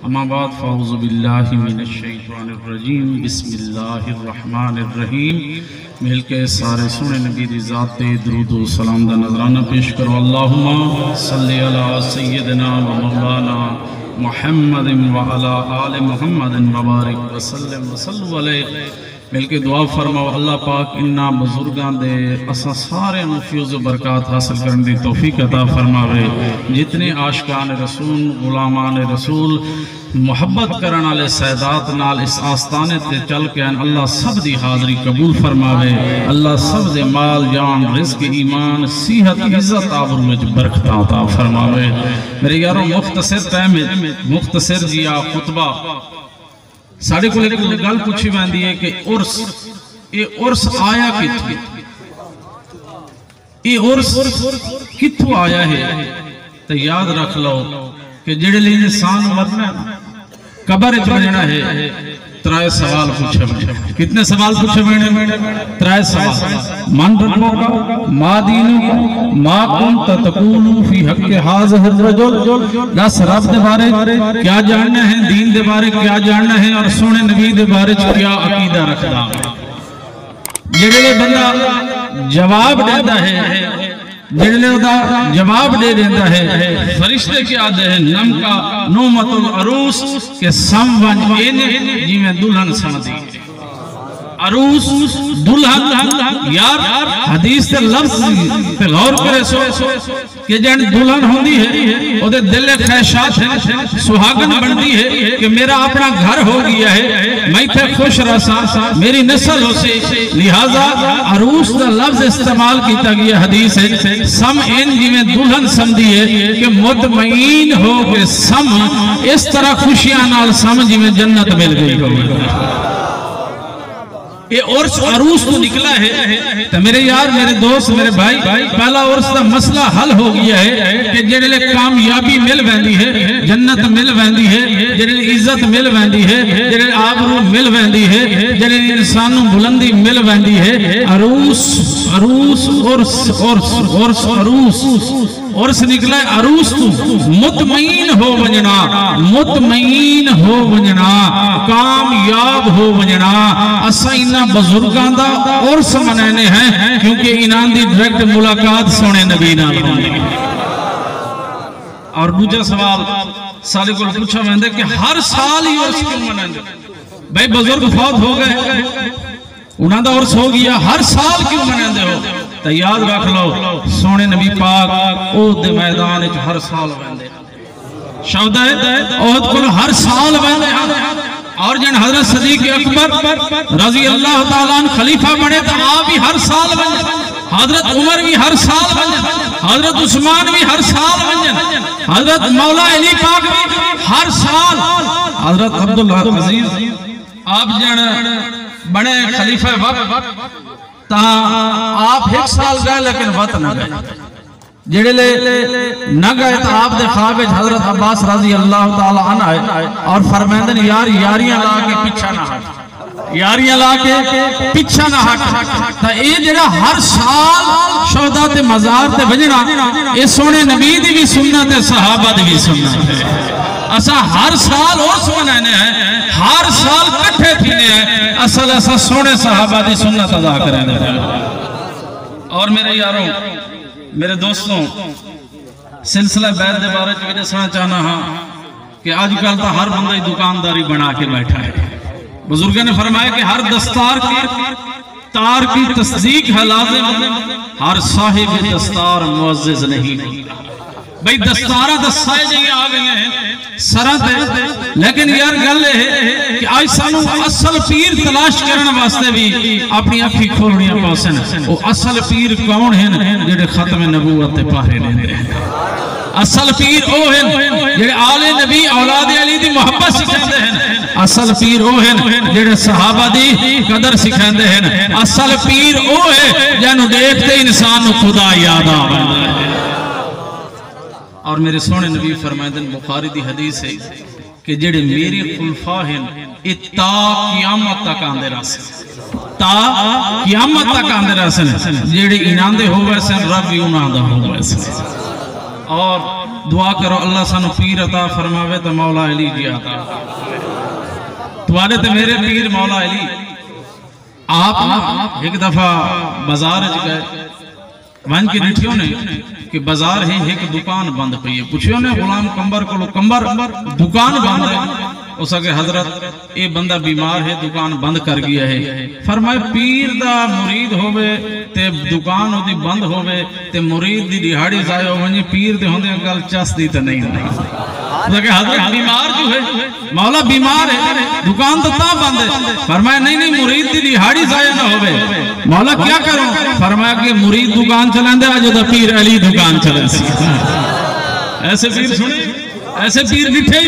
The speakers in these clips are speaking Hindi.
अम्मा बाद फ़अऊज़ु बिल्लाहि मिनश शैतानिर रजीम बिस्मिल्लाहिर रहमानिर रहीम। मिल के सारे सोने नबी दी ज़ात ते दुरूद व सलाम दा नज़राना पेश करो। अल्लाहुम्मा सल्लि अला सय्यिदिना व मौलाना मुहम्मदिन व अला आलि मुहम्मदिन व बारिक व सल्लिम व सल्लु अलैहि। मिल के दुआ फरमाओ अल्लाह पाक इन्ना बुजुर्गां दे असां सारे नूं फ्यूज़ बरकत हासिल करने दी तौफीक अता फरमावे। जितने आशिकान रसूल गुलामान रसूल मुहब्बत करने वाले सैदात नाल इस आस्ताने ते चल के अल्लाह सब दी हाज़री कबूल फरमावे। अल्लाह सब दे माल जान रिज़्क ईमान सेहत इज्जत आबरू विच बरकत अता फरमावे। मेरे यारों मुख्तसर टाइम मुख्तसर जिया खुतबा साढ़े को एक गल पूछी जाती है कि उर्स आया कित्थों, ये उर्स कित्थों आया है। तो याद रख लो कि जेड़े लिए इंसान मरना कब्र च वजना है, त्राय सवाल पूछे बने। कितने सवाल पूछे बने? त्राय सवाल। मन रब्बुका मा दीनुका मा कुंत तक़ूलु फी हक़्क़ि हाज़िहिर रजुल। दस रब दे बारे क्या जानना है, दीन दे बारे क्या जानना है और सोने नबी दे बारे क्या अकीदा रखना। जेड़े बंदा जवाब देता है, जवाब दे देता है, फरिश्ते क्या आते हैं नम का नोमतुल अरूस के समवन जिमें दुल्हन समझी अरूस दुल्हन। यार हदीस के लफ्ज़ पे गौर करे सो कि जन दुल्हन होती है ओदे दिल ख्वाहिशात है, सुहागन बनती है कि मेरा अपना घर हो गया है, मैं थे खुश रसा, मेरी नस्ल हो से। लिहाजा अरूस का लफ्ज़ इस्तेमाल किया गया हदीस है। सम इन जिमें दुल्हन समझी है कि मुतमईन हो के सम, इस तरह खुशियां नाल सम जिमें जन्नत मिल गई हो। ये उर्स अरूस तो निकला है। तो मेरे यार मेरे दोस्त मेरे भाई पहला उर्स का मसला हल हो गया है कि जेड़े कामयाबी मिल वैंदी है, जन्नत मिल वैंदी है, जेड़े इज्जत मिल वैंदी है, जेड़े आबरू मिल वैंदी है, जेड़े इंसान नूं बुलंदी मिल वैंदी है। अरूस अरूस उर्स उर्स उर्स अरूस उर्स निकला अरूस तू मुतमईन हो वजना, मुतमईन हो वजना, कामयाब हो वजना। असा इन्हां बुजुर्गां दा उर्स मनाने हैं क्योंकि इन्हां दी डायरेक्ट मुलाकात सोने नबी नाल होंदी है। और दूसरा सवाल सारे को पूछा वैंदा कि हर साल ही उर्स क्यों मनांदे? भाई बुजुर्ग फौत हो गए, उन्हां दा उर्स हो गया, हर साल क्यों मनांदे हो? तो याद रख लो सोने नबी पाक ओहद दे मैदान विच हर साल वैंदे, शब्द है ओहद को हर साल वैंदे। और जन हजरत सदीक अकबर रजी अल्लाह ताला अन्हु खलीफा बने तो आप भी हर साल बने, हजरत उमर भी हर साल बने, हजरत उस्मान भी हर साल बने, हजरत मौला अली पाक भी हर साल, हजरत अब्दुल अजीज आप जन बने खलीफा वक्त ता आप एक साल गए लेकिन वत न गए। जेड़े न गए तो आप दे ख्वाब हजरत अब्बास रजी अल्लाह ताला अन्हु आए और फरमांदे ने यार यारियां ला के पीछा ना हट, यारियां ला के पीछा ना हट। तो ये जेड़ा हर साल शोहदा ते मज़ार ते वजना ये सोने नबी दी भी सुन्नत है, सहाबा दी भी सुन्नत है। असा हर साल उर्स मनाने हैं, हर साल इकट्ठे थीने हैं, असल असा सोने सहाबा दी सुन्नत अदा करने हैं। और मेरे यारों मेरे दोस्तों सिलसिला बैत के बारे में दसना चाहना हाँ कि आजकल तो हर बंदा ही दुकानदारी बना के बैठा है। बुजुर्गों ने फरमाया कि हर दस्तार की तार की तस्दीक है लाज़िम, हर साहिब दस्तार मुअज़्ज़िज़ नहीं होता। भाई दस्तारा दस्ताए जी आ गए हैं सरहद है, लेकिन यार गल है कि आज सानू असल पीर तलाश करने वास्ते भी अपनी अखी खोलनियां पौसन। वो असल पीर कौन हैं? जेड़े खत्म नबूवत ते पहरे लेंदे हैं। असल पीर ओ हैं जेड़े आले नबी औलाद अली दी मोहब्बत सिखांदे हैं। असल पीर ओ हैं जेड़े सहाबा दी कदर सिखांदे हैं। असल पीर ओ है जिन्हू देखते इंसान नू खुदा याद आवे। और मेरे सोने नबी फरमाते हैं, बुखारी दी हदीस है कि जेड़े मेरे खुलफा हैं ता क़यामत तक आंदे रहसन, ता क़यामत तक आंदे रहसन। जेड़े इनांदे होवे सन रब भी उन्हां दा होवे सन। और दुआ करो अल्लाह सानू पीर अता फरमावे तो मौला अली जी अता तुआरे ते मेरे पीर मौला अली। आप ना एक दफा बाजार च गए वन के डिठियो ने कि बाजार ही एक दुकान बंद पई है। पुछियो ने गुलाम कंबर को कंबर दुकान बंद है। उस आगे हजरत ये बंदा बीमार है दुकान बंद कर गया है। फरमाए पीर दा मुरीद होवे ते दुकान ओदी बंद होवे ते मुरीद दी दिहाड़ी जाए वनी पीर दे होंदे गल चसदी ते नहीं लगे। हजरत बीमार जो है मौला बीमार है दुकान तो ता बंद है। फरमाया नहीं नहीं मुरीद दी दिहाड़ी जाए ना होवे। मौला क्या करूं? फरमाया कि मुरीद दुकान चलांदे अज दा पीर अली दुकान चले। ऐसे पीर सुने ऐसे पीर डिठे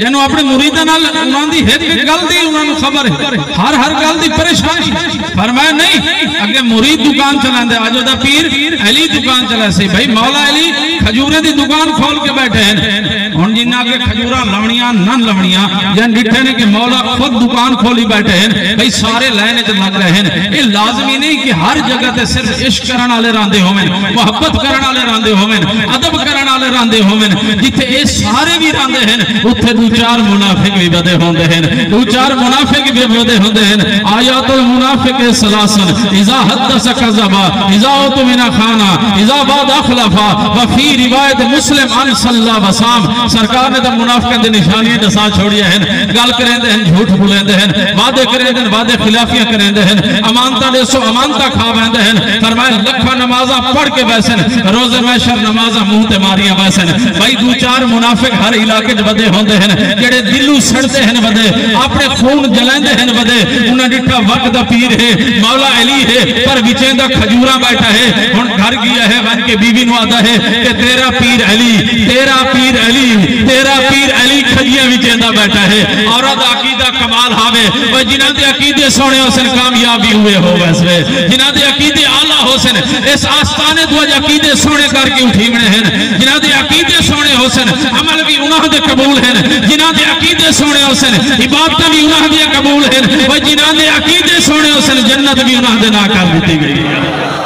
जैनू अपने मुरीदां नाल उन्हां दी हर गल दी उन्हां नू खबर है हर गल दी परेशानी। फरमाया नहीं अगे मुरीद दुकान चलांदे अज दा पीर अली दुकान चला सी। भाई मौला अली खजूरे दी दुकान खोल के बैठे हैं। हुण जिन्ना के खजूरा लवणियां न लवणियां जन डिठे ने कि मौला खुद दुकान खोली बैठे हैं। भाई सारे लाइन च लग रहे हैं। ये लाजमी नहीं कि हर जगह ते सिर्फ इश्क करन वाले रांदे होवें मोहब्बत करन वाले रांदे होवें अदब करन वाले रांदे होवें। जिथे ये सारे भी रांदे हैं उत्थे दो चार मुनाफिक भी बदे होंदे हैं दो चार मुनाफिक भी बदे होंदे हैं। आयातुल मुनाफिक सलासन इज़ा हदस कज़बा इज़ा उतमिना खाना इज़ा बाद अखलफा व फी रिवायत मुस्लिम अन सल्ला वसाम। सरकार ने तो मुनाफिक दी निशानियां दसा छोड़िया हैं। गल करेंदे हैं झूठ बोलेंदे हैं वादे करेंदे हैं वादे खिलाफियां करेंदे हैं अमानता दे सो अमानता खा वेंदे हैं। फरमाया लखा नमाज़ा पढ़ के बैसन रोज़े महशर नमाज़ा मुंह ते मारियां बैसन। भाई दो चार मुनाफिक हर इलाके बदे होंदे हैं जेड़े दिलू सड़ते हैं बदे अपने खून जलांदे हैं बदे। उन्हें डिठा वक्त दा पीर है मौला अली है पर विचेंदा खजूरा बैठा है। हुण घर गया है वन के बीवी नु आदा है कि तेरा पीर अली तेरा पीर अली तेरा पीर अली खजिया विचेंदा बैठा है। औरत अकीदा कमाल हावे और जिन्हां दे अकीदे सोने होसन कामयाबी हुए हो वैसे जिन्हां दे अकीदे आला होसन इस आस्थाने दो अकीदे सोने करके उठीवणे हैं। जिन्हां दे अकीदे सोने होसन अमल भी उन्हां दे कबूल हैं। जिन्हां दे अकीदे सोने होसन इबादत भी उन्हां दे कबूल हैं। और जिन्हां दे अकीदे सोने होसन जन्नत भी उन्हां दे ना कर दी गई है।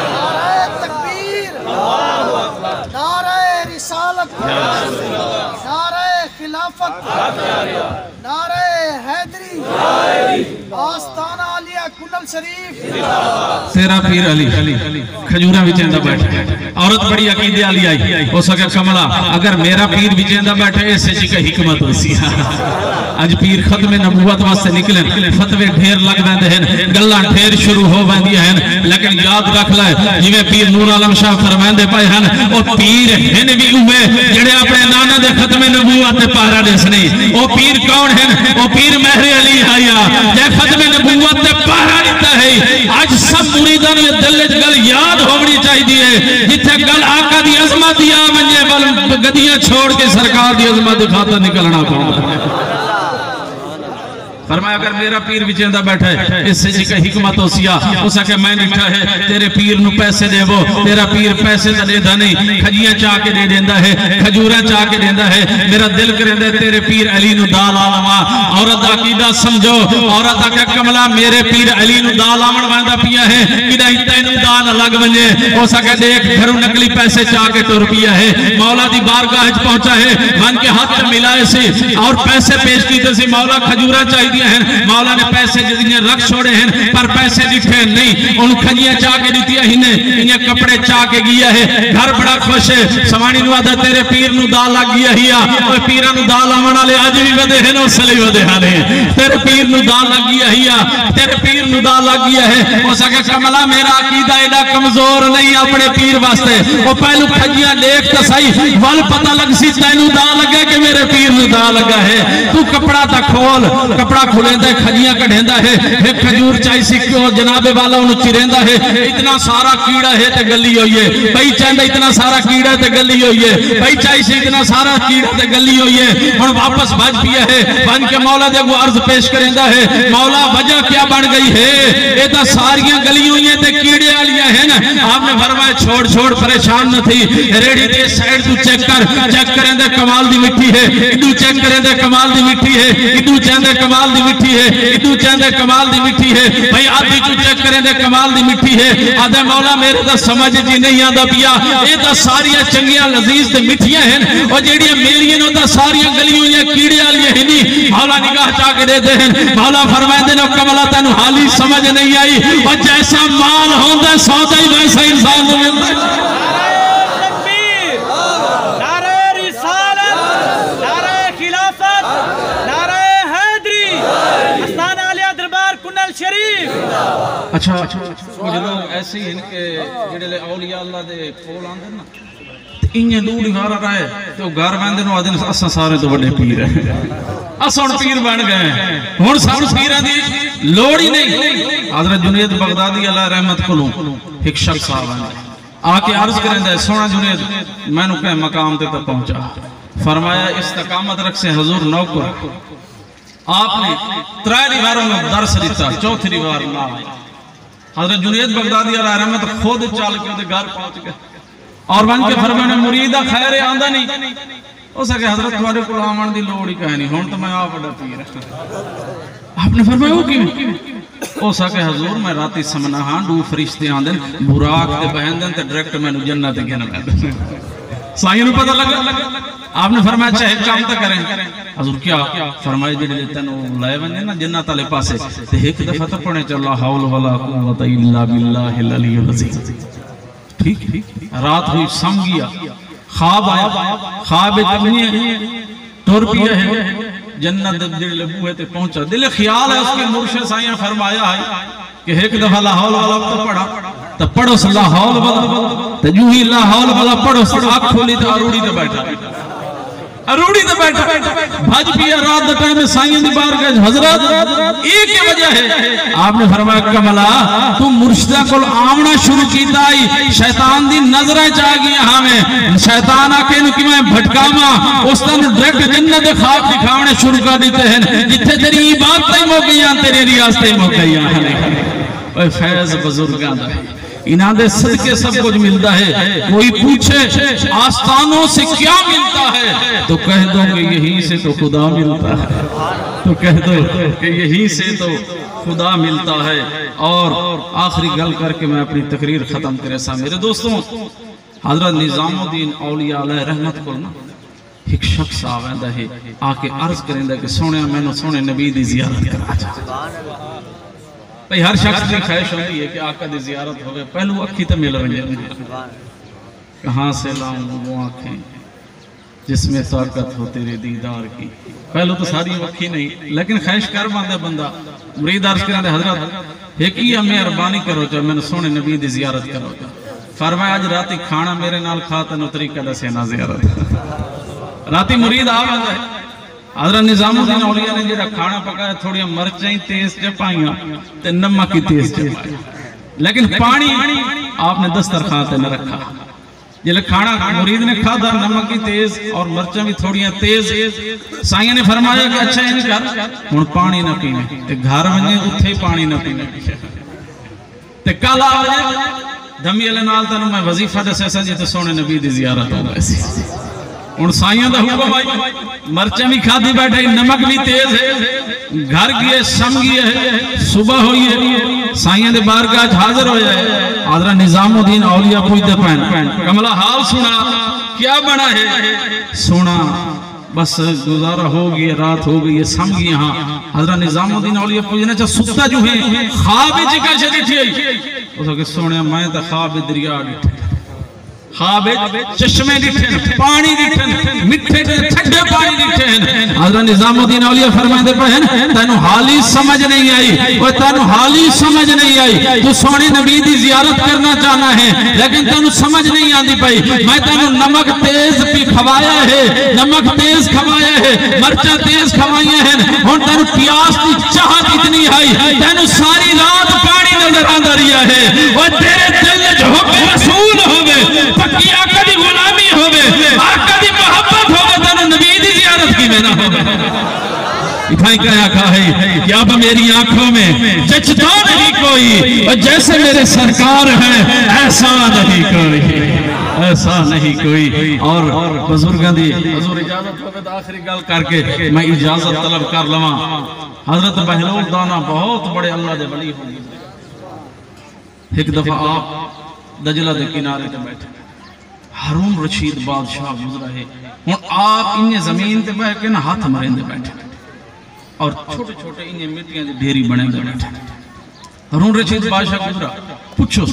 नारे तकबीर नारे रिसालत नारे खिलाफत नारे हैदरी आस्ताना आलिया कुनल शरीफ तेरा पीर अली खजूरा विचेंदा बैठा। औरत बड़ी अकीदे वाली आई हो सके कमला अगर मेरा पीर विचेंदा बैठे इससे जी का हिकमत होसी। अज पीर खत्मे नबूवत वास्ते निकले फतवे ढेर लग वेंदे हैं गल्लां ढेर शुरू हो वेंदियां हैं। लेकिन याद रख ले जिवें पीर नूर आलम शाह फरमांदे पए हैं ओ पीर हैं भी उहे जेड़े अपने नाना दे खत्मे नबूवत ते पारा देसने। ओ पीर कौन हैं? ओ पीर महरे अली आया जे खत्मे नबूवत ते पारा दिता है। आज सब मुरीदां नूं दिल विच गल याद होवनी चाहिए जिथे गल आका दी अजमत दी आ वंजे बल गद्दियां छोड़ के सरकार दी अजमत दी खातर निकलना पौंदा। फरमाया अगर मेरा पीर विचेंदा बैठा है इससे जी का हिकमत होसिया उस आके मैं निठा है तेरे पीर नु पैसे देवो। तेरा पीर पैसे तो देता नहीं खजियां चाह के दे देंदा है खजूरा चाह के देंदा है। मेरा दिल करेंदा तेरे पीर अली नु दाल आलवा। औरत अकीदा समझो औरत आके कमला मेरे पीर अली नु दाल आवन वांदा पिया है किदा तैनू दाल अलग वजे हो सके देख घरों नकली पैसे चाह के टुर पिया है। मौला दी बारगाह च पहुंचा है मन के हाथ मिलाए से और पैसे पेश कीते सी मौला खजूरा चाहिए हैं। मौला ने पैसे जिन्हें रख छोड़े हैं पर पैसे दिखे नहीं उन खजियां चाह के दितिया ही ने इन्हें कपड़े चाह के गया है। घर बड़ा खुश है सवाणी नु आदा तेरे पीर नु दाल लग गया ही और पीरा नु दाल आवन वाले अज भी वधे हैं उसले वधे हाले तेरे पीर नु दाल लग गया ही तेरे पीर नु दाल लग गया है। हो सके कमला मेरा अकीदा एडा कमजोर नहीं अपने पीर वास्ते वो पहलू खजियां देख तो सही वल पता लग सी तैनू दाल लगे कि मेरे पीर नु दाल लगा है। तू कपड़ा ता खोल कपड़ा खुलेंदा खजियां कढ़ेंदा है एक खजूर चाइसी क्यों जनाबे वाला उन्हें चिरेंदा है। इतना सारा कीड़ा है ते गली होई है भाई चाहता इतना सारा कीड़ा ते गली होई है भाई चाइसी इतना सारा कीड़ा ते गली होई है। हुण वापस भज पिया है बन के मौला दे अगों अर्ज पेश करेंदा है मौला वजह क्या बन गई है ये तो सारियां गली हुई है ते कीड़े वालियां हैं। आपने फरमाया छोड़ छोड़ परेशान न थी रेडी दे साइड तू चेक करेंदे कमाल दी मिट्टी है इदू चेक करेंदे कमाल दी मिट्टी है इदू चाहंदे कमाल दी मिठी है, इदू चाहते कमाल दी मिठी है भाई, आदि चू चेक करें दे कमाल दी मिठी है। आदे मौला मेरे तो समझ जी नहीं आता पिया, ये तो सारिया चंगिया लजीज ते मिठियां हैं और जेड़ियां मेरियां ने तो सारिया गलियों या कीड़े वाली है नहीं। मौला निगाह चा के देते हैं, मौला फरमाते ने कमला तेन हाली समझ नहीं आई, और जैसा माल होता सौदा ही वैसा इंसान मिलता है। अच्छा कुछ लोग ऐसे ही इनके जेड़े औलिया अल्लाह दे कोल आंदे ना ते इन्ने लूड़ी मारा रहा है तो घर वंदे नु आदन असा सारे तो बड़े पीर है, अस हुण पीर बन गए हुण सानू पीरां दी लोड़ ही नहीं। हजरत जुनैद बगदादी अल्लाह रहमत कोलों एक शख्स आके अर्ज करंदा है, सोना जुनैद मैनू कह मकाम ते पहुंचा। फरमाया इस्तकामत रख से हुजूर नौकर, आपने 3 दीवारों में दर्स दिता, चौथी दीवार ना। हजरत जुनैद बगदादी अलैह रहमत खुद चल के घर पहुंच गए और बन के फरमाने मुरीदा खैर आंदा नहीं हो सके हजरत तुम्हारे को आवन दी लोड़ ही कह नहीं, हुण तो मैं आप बड़ा पीर। आपने फरमाया वो किवें हो सके हुजूर मैं राती समना हां 2 फरिश्ते आंदे बुराक ते बहंदन ते डायरेक्ट मैनू जन्नत गिन पैंदे। साईं नू पता लगा। आपने फरमाया अच्छा एक काम तो करें। हजूर क्या? फरमाया जेडे तेन लाए वने ना जन्नत वाले पासे ते एक दफा तो पढ़े चल ला हौल वला कुव्वत इल्ला बिल्लाहिल अलियुल अज़ीम। ठीक रात हुई सम गया, ख्वाब आया, ख्वाब तुर पिया है जन्नत जेडे बूहे ते पहुंचा, दिल ख्याल है उसके मुर्शिद साईं ने फरमाया है कि एक दफा ला हौल वला तो पढ़ा तो पढ़ो ला हौल वला तो यूं ही ला हौल वला पढ़ो, आंख खोली तो अरूड़ी ते बैठा, अरूड़ी ते बैठा भज पिया रात द टाइम में साईं दी बारगाह हजरत एक ही वजह है। आपने फरमाया कमला तू मुर्शिदा कोल आवना शुरू कीता आई, शैतान दी नजर च आ गई हमें, शैतान आके नु कि मैं भटकावा उस दिन डायरेक्ट जन्नत दे ख्वाब दिखावने शुरू कर देते हैं, जिथे तेरी इबादतें मुक गईयां तेरी रियासतें मुक गईयां। ओए फैज बुजुर्गां दा इन्हां दे सदके सब कुछ मिलता है। कोई पूछे आस्थानों से क्या मिलता है तो कह दो कि यहीं से तो खुदा मिलता है, तो कह दो कि यहीं से तो खुदा मिलता है। और आखिरी गल करके मैं अपनी तकरीर खत्म करे सा मेरे दोस्तों, हजरत निजामुद्दीन औलिया अलैह रहमत को ना एक शख्स आवेंदा है आके अर्ज करेंदा कि सोने मैनू सोने नबी दी जियारत करा जा। भाई हर शख्स की ख्वाहिश होती है कि आका दी जियारत होवे, पहलू अखी तो मिल रही है, कहाँ से लाऊं वो आंखें जिसमें ताकत हो तेरे दीदार की। पहलू तो सारी अखी नहीं लेकिन ख्वाहिश कर पांदा बंदा। मुरीद अर्ज करते हजरत एक ही मेहरबानी करो जो मैंने सोने नबी दी जियारत करो। फरमाया आज राती खाना मेरे नाल खा तेन तरीका दसे ना जियारत। राती मुरीद आ जाता है, हजरत निजामुद्दीन औलिया ने जेड़ा खाना पकाया थोड़ी मिर्चां ही तेज च पाईयां ते नमक ही तेज च पाया, लेकिन पानी आपने दस्तरखान ते न रखा। जिले खाना मुरीद ने खादा नमक ही तेज और मिर्चां भी थोड़ियां तेज, साईं ने फरमाया कि अच्छा इन कर हुण पानी ना पीने ते घर वने उत्थे ही पानी ना पीने ते कल आ जाए धमी वाले नाल तैनूं मैं वजीफा दस्या सा जिथे सोने नबी दी जियारत हो वैसी। हुण साईं दा हुक्म आई, मिर्चां भी खादी बैठे, नमक भी तेज है, घर गए सम गए, सुबह हुई है, साईं दे बारगाह हाजिर हो जाए। हजरत निजामुद्दीन औलिया पूछते पैन कमला हाल सुना क्या बना है? सुना बस गुजारा हो गया, रात हो गई, सम गई। हाँ हजरत निजामुद्दीन औलिया पूछना चाह सुता जो है ख्वाब च कैसे दिखी? उसके सोने मैं तो ख्वाब दरिया डिठे, ख्वाब चश्मे दिखे, पानी दिखे, मिठे ठंडे पानी दिखे। हजरत निजामुद्दीन औलिया फरमाते हैं तेनू हाली समझ नहीं आई, वो तेनू हाली समझ नहीं आई, तू सोने नबी दी जियारत करना चाहना है लेकिन तेनू समझ नहीं आती पाई। मैं तेनू नमक तेज भी खवाया है, नमक तेज खवाया है, मिर्चा तेज खवाइया है, हुण तेनू प्यास की चाहत इतनी आई, तेनू सारी रात पानी नजर आंदा रिया है। वो तेरे दिल विच हुक्म रसूल होवे, पक्की आका दी गुलामी होवे, आका दी मोहब्बत होवे, तेनू नबी दी जियारत किवें ना होवे। इथाई क्या कहा है कि अब मेरी आंखों में जचता नहीं कोई, और जैसे मेरे सरकार है ऐसा नहीं कोई। ऐसा नहीं कोई। और बुजुर्गों दी हजूर इजाजत होवे तो आखिरी गल करके मैं इजाजत तलब कर लवां। हजरत बहलोल दाना बहुत बड़े अल्लाह दे वली होंगे। एक दफा आप दजला के किनारे पे बैठे, हारून रशीद बादशाह गुजरा है। हुण आप इन्ने जमीन ते बैठ के ना हाथ मरेंदे बैठे और छोटे छोटे इन्ने मिट्टियां दी ढेरी बनेंदे बैठे। हारून रशीद बादशाह गुजरा, पूछो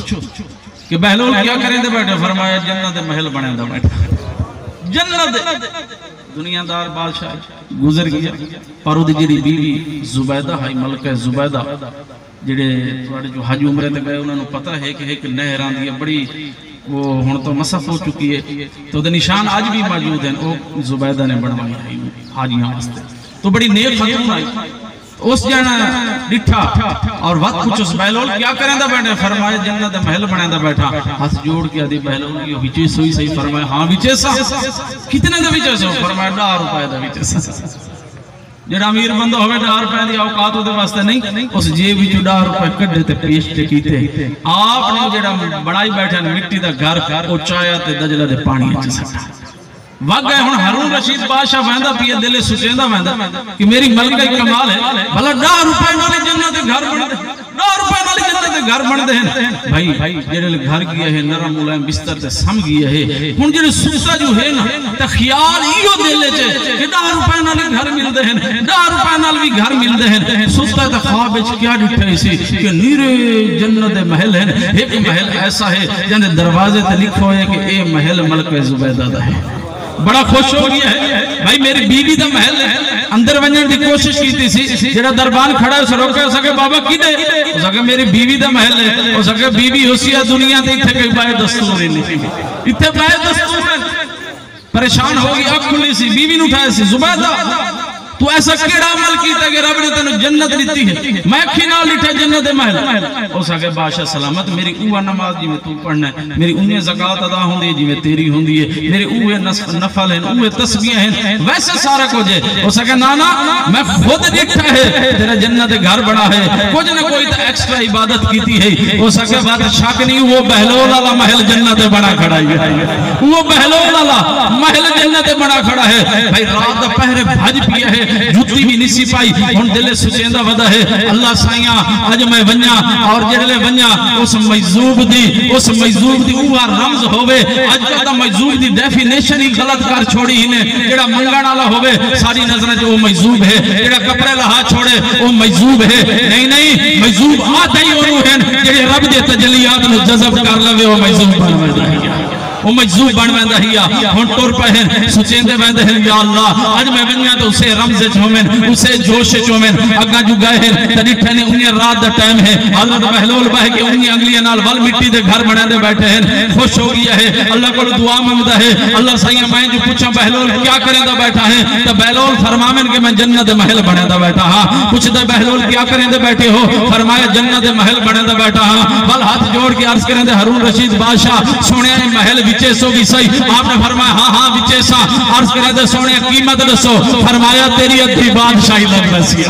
कि बहलोल क्या करेंदे बैठे? फरमाया जन्नत महल बनेंदा बैठा। जन्नत दुनियादार बादशाह गुजर गया, पर उहदी जेहड़ी बीवी जुबैदा है, मलका जुबैदा, जेडे थोड़े जो हज उमरे ते गए उन्होंने पता है कि एक नहर आंदी है बड़ी, वो हुण तो मसफ हो चुकी है, तो उहदे निशान आज भी मौजूद हैं। वो जुबैदा ने बनवाई है हाजियां वास्ते, तो बड़ी नेक खतून आई। उस जना डिठा और वक्त पूछो बहलोल क्या करेंदा बैठे? फरमाया जन्नत महल बनेंदा बैठा। हाथ जोड़ के आदि बहलोल यो विचे सोई सही? फरमाया हां विचे सा। कितने दा विचे सो? फरमाया 10 रुपए दा विचे सा। जेड़ा अमीर बंदा होवे 10 रुपए दी औकात उहदे वास्ते नहीं, उस जेब विचों 10 रुपए कढे ते पेश कीते। आपने जेड़ा बनाई बैठा मिट्टी दा घर उचाया ते दजला दे पानी विच सट्टा। वग गए हुण हारून रशीद बादशाह वंदा पिया, दिले सुचेंदा वंदा कि मेरी मलका कमाल है, भला 10 रुपए नाल जन्नत दे घर बनदे, 10 रुपए नाल जन्नत दे घर बनदे हैं। भाई जेड़े घर गया है नरम मुलायम बिस्तर ते सम गया है। हुण जेड़े सुता जो है ना ते ख्याल इहो दिल च कि 10 रुपए नाल घर मिलदे हैं, 10 रुपए नाल भी घर मिलदे हैं। सुता ते ख्वाब विच क्या दिखे सी कि नीरे जन्नत दे महल हैं। एक महल ऐसा है जिहदे दरवाजे ते लिखो है कि ए महल मलका जुबैदा दा है। बड़ा खुश हो गया है भाई, मेरी बीवी दा महल है। अंदर वजन की कोशिश की सी, जेड़ा दरबान खड़ा है रोके सके बाबा किदे? हो सके मेरी बीवी दा महल है। हो सके बीवी होसी दुनिया ते इथे कोई बाय दस्तूर नहीं, इथे बाय दस्तूर है। परेशान हो गई, अख खुली सी, बीवी ने उठाया सी, जुबैदा तू ऐसा केड़ा अमल कीता कि रब ने तेनु जन्नत दी है? मैं अखी नाल लिखा जन्नत दे महल। हो सके बादशाह सलामत, मेरी उवा नमाज जिवें तू पढ़ना है, मेरी उन्हें ज़कात अदा होंदी है जिवें तेरी होंदी है, मेरे उवे नफल हैं, उवे तस्बीह हैं, वैसे सारा कुछ है। हो सके ना मैं खुद देखा है तेरा जन्नत दे घर बना है, कुछ ना कोई तो एक्स्ट्रा इबादत कीती है। हो सके बात शक नहीं, वो बहलोल वाला महल जन्नत दे बना खड़ा है, वो बहलोल वाला महल जन्नत दे बना खड़ा है। भाई रात दा पहरे भज पिया है, जुत्ती भी नहीं पाई, हुण दिल सुचेंदा वदा है अल्लाह साईया अज मैं वन्या और जेड़े वन्या उस मजूब दी उहा रमज होवे। अजकल दा मजूब दी डेफिनेशन ही गलत कर छोड़ी ही ने। जेड़ा मंगण वाला होवे सारी नजर च वो मजूब है, जेड़ा कपड़े लहा छोड़े वो मजूब है। नहीं मजूब आते ही ओनू हैं जेड़े रब दे तजलियात नु जज़ब कर लवे, वो मजूब बन वेंदा है, वो मजूब बन वेंदा है। हुण टुर पए सुचेंदे वेंदे हैं या अल्लाह अज मैं वन्या तो उसे रमज च होवें, उसे जोश च होवें। अग्गा जो गए हैं ते डिठे ने उन्हें रात दा टाइम है, हजरत बहलोल बह के उन्हें अगलियां नाल वल मिट्टी दे घर बनांदे बैठे हैं। खुश हो गया है, अल्लाह को दुआ मंगदा है, अल्लाह साईं मैं जो पूछा बहलोल क्या करेंदा बैठा है, तो बहलोल फरमावें कि मैं जन्नत दे महल बनांदा बैठा हां। पूछदा बहलोल क्या करेंदे बैठे हो? फरमाया जन्नत दे महल बनांदा बैठा हां। वल हाथ जोड़ के अर्ज करेंदे हारून रशीद बादशाह सोने महल विचे सो भी सही? आपने फरमाया हां विचे सा। अर्ज करेंदे सोने कीमत दसो? फरमाया तेरी अद्धी बादशाही लग वैसी,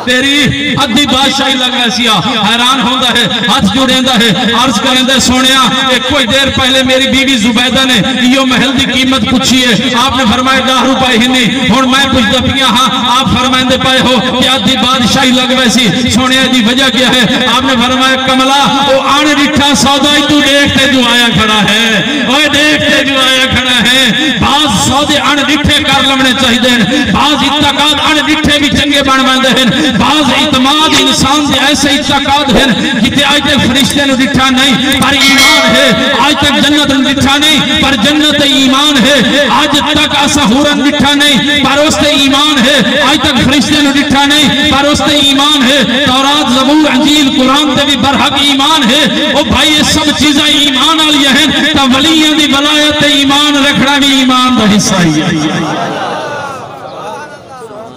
तेरी अद्धी बादशाही लग वैसी। हैरान होता है, हाथ जोड़ेंदा है, अर्ज करेंदे सोनिया कोई देर पहले मेरी बीवी जुबैदा ने यो महल की कीमत पूछी है, आपने फरमाया 10 रुपए ही नहीं। हुण मैं पुछदा पिया हां, आप फरमाइंदे पाए हो कि अद्धी बादशाही लग वैसी। सोनिया दी वजह क्या है? आपने फरमाया कमला वो अण डिठा सौदा तू देखते जो आया खड़ा है, ओए देखते जो आया खड़ा है। बाज सौदे अण डिठे कर लवने चाहिए, बाज इत्तकाद अण डिठे भी चंगे बन वेंदे हैं। बाज इतमाद इंसान दे ऐसे इत्तकाद हैं जिते आज तक फरिश्ते ने दिखा नहीं पर ईमान है, आज तक जन्नत ने दिखा नहीं पर जन्नत ईमान है, आज तक असहूरन दिखा नहीं पर उसते ईमान है, आज तक फरिश्ते ने दिखा नहीं पर उसते ईमान है। तौरात ज़बूर इंजील कुरान ते भी बरहक ईमान है। ओ भाई ये सब चीजें ईमान वाली हैं, ता वलियां दी वलायत ते ईमान रखना भी ईमान दा हिस्सा ही है।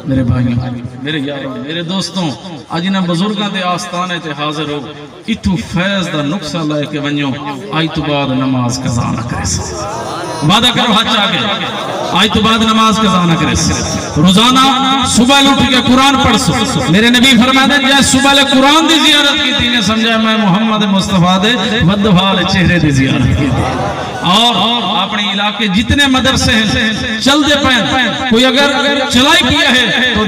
मेरे भाइयों, मेरे यारों, मेरे दोस्तों, अज इन्हां बुजुर्गों के आस्थाने ते हाजिर हो, इत्थों फैज़ दा नुक्सा लैके वञो, अज तो बाद नमाज कज़ा न करे। वादा करो हज आके आज तो बाद नमाज कज़ा न करे रोजाना सुबह उठ के कुरान पढ़ सो मेरे नबी फरमाते हैं सुबह कुरान दी जियारत की थी ने समझा मैं मोहम्मद मुस्तफा दे वदवाल चेहरे दी जियारत की और अपने इलाके जितने मदरसे हैं चलते पे कोई अगर चलाई किया है तो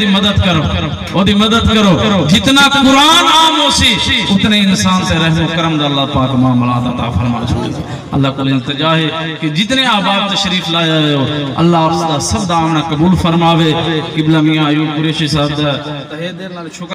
ओदी मदद करो जितना कुरान आम हो सी उतने इंसान से रहमो करम दा अल्लाह पाक मामला अता फरमा छोड़े अल्लाह को इल्तिजा है कि जितने आबाद तशरीफ लाए हो अल्लाह सब दामना कबूल फरमावे किबला मियां अयूब कुरैशी साहब दा तहे दिल नाल